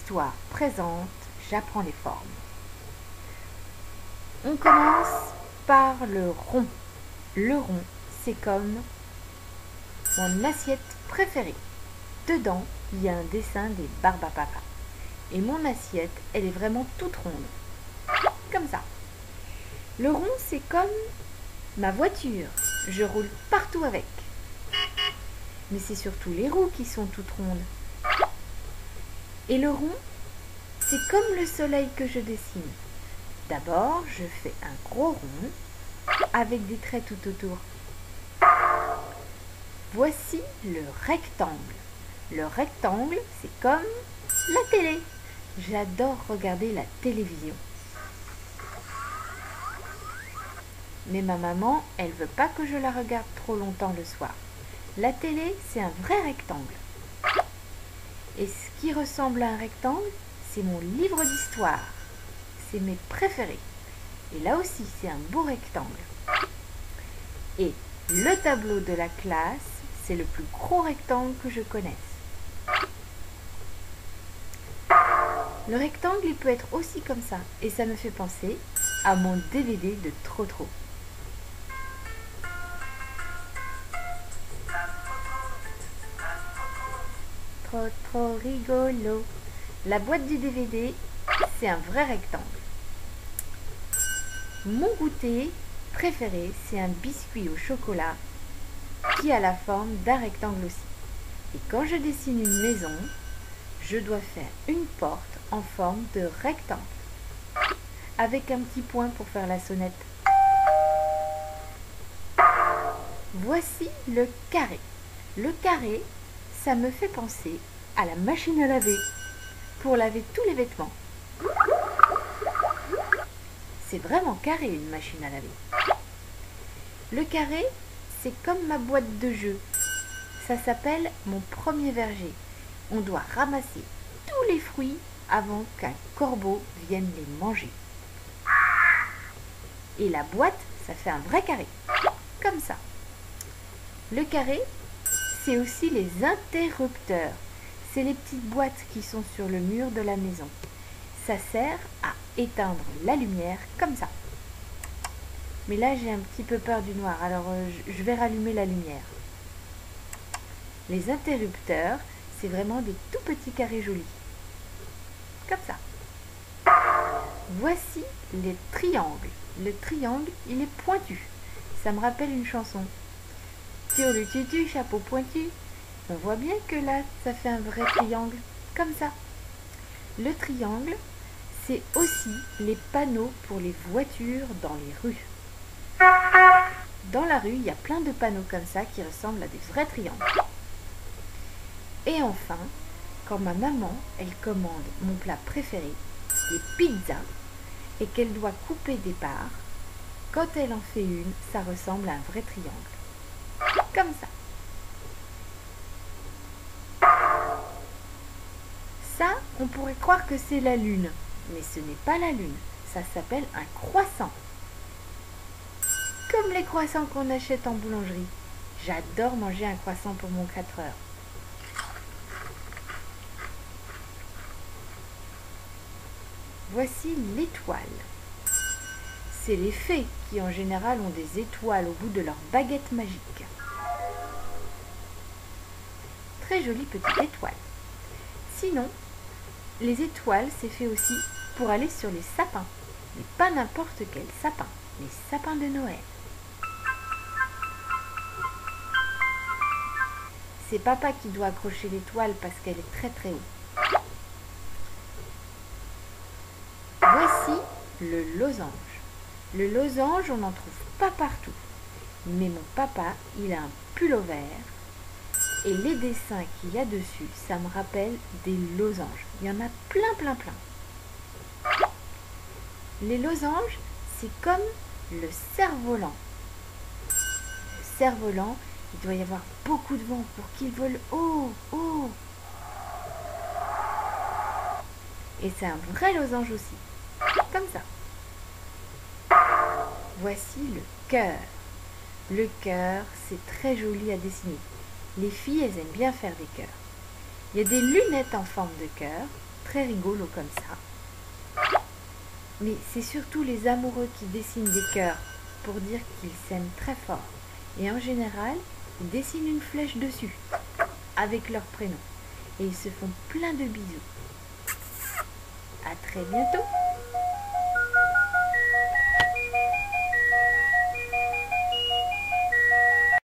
Histoire présente, j'apprends les formes. On commence par le rond. Le rond, c'est comme mon assiette préférée. Dedans, il y a un dessin des Barbapapa. Et mon assiette, elle est vraiment toute ronde. Comme ça. Le rond, c'est comme ma voiture. Je roule partout avec. Mais c'est surtout les roues qui sont toutes rondes. Et le rond, c'est comme le soleil que je dessine. D'abord, je fais un gros rond avec des traits tout autour. Voici le rectangle. Le rectangle, c'est comme la télé. J'adore regarder la télévision. Mais ma maman, elle veut pas que je la regarde trop longtemps le soir. La télé, c'est un vrai rectangle. Et ce qui ressemble à un rectangle, c'est mon livre d'histoire. C'est mes préférés. Et là aussi, c'est un beau rectangle. Et le tableau de la classe, c'est le plus gros rectangle que je connaisse. Le rectangle, il peut être aussi comme ça. Et ça me fait penser à mon DVD de Trotro. Trop rigolo. La boîte du DVD, c'est un vrai rectangle. Mon goûter préféré, c'est un biscuit au chocolat qui a la forme d'un rectangle aussi. Et quand je dessine une maison, je dois faire une porte en forme de rectangle avec un petit point pour faire la sonnette. Voici le carré. Le carré, ça me fait penser à la machine à laver pour laver tous les vêtements. C'est vraiment carré une machine à laver. Le carré, c'est comme ma boîte de jeu. Ça s'appelle mon premier verger. On doit ramasser tous les fruits avant qu'un corbeau vienne les manger. Et la boîte, ça fait un vrai carré. Comme ça. Le carré, c'est aussi les interrupteurs. C'est les petites boîtes qui sont sur le mur de la maison. Ça sert à éteindre la lumière comme ça. Mais là, j'ai un petit peu peur du noir, alors je vais rallumer la lumière. Les interrupteurs, c'est vraiment des tout petits carrés jolis. Comme ça. Voici les triangles. Le triangle, il est pointu. Ça me rappelle une chanson. Sur le tutu, chapeau pointu. On voit bien que là, ça fait un vrai triangle. Comme ça. Le triangle, c'est aussi les panneaux pour les voitures dans les rues. Dans la rue, il y a plein de panneaux comme ça qui ressemblent à des vrais triangles. Et enfin, quand ma maman, elle commande mon plat préféré, les pizzas, et qu'elle doit couper des parts, quand elle en fait une, ça ressemble à un vrai triangle. Comme ça. Ça, on pourrait croire que c'est la lune, mais ce n'est pas la lune. Ça s'appelle un croissant. Comme les croissants qu'on achète en boulangerie. J'adore manger un croissant pour mon 4 heures. Voici l'étoile. C'est les fées qui en général ont des étoiles au bout de leur baguette magique. Très jolie petite étoile. Sinon, les étoiles, c'est fait aussi pour aller sur les sapins. Mais pas n'importe quel sapin, les sapins de Noël. C'est papa qui doit accrocher l'étoile parce qu'elle est très très haut. Voici le losange. Le losange, on n'en trouve pas partout. Mais mon papa, il a un pullover. Et les dessins qu'il y a dessus, ça me rappelle des losanges. Il y en a plein, plein, plein. Les losanges, c'est comme le cerf-volant. Le cerf-volant, il doit y avoir beaucoup de vent pour qu'il vole haut, haut. Et c'est un vrai losange aussi. Comme ça. Voici le cœur. Le cœur, c'est très joli à dessiner. Les filles, elles aiment bien faire des cœurs. Il y a des lunettes en forme de cœur, très rigolo comme ça. Mais c'est surtout les amoureux qui dessinent des cœurs pour dire qu'ils s'aiment très fort. Et en général, ils dessinent une flèche dessus, avec leur prénom. Et ils se font plein de bisous. À très bientôt!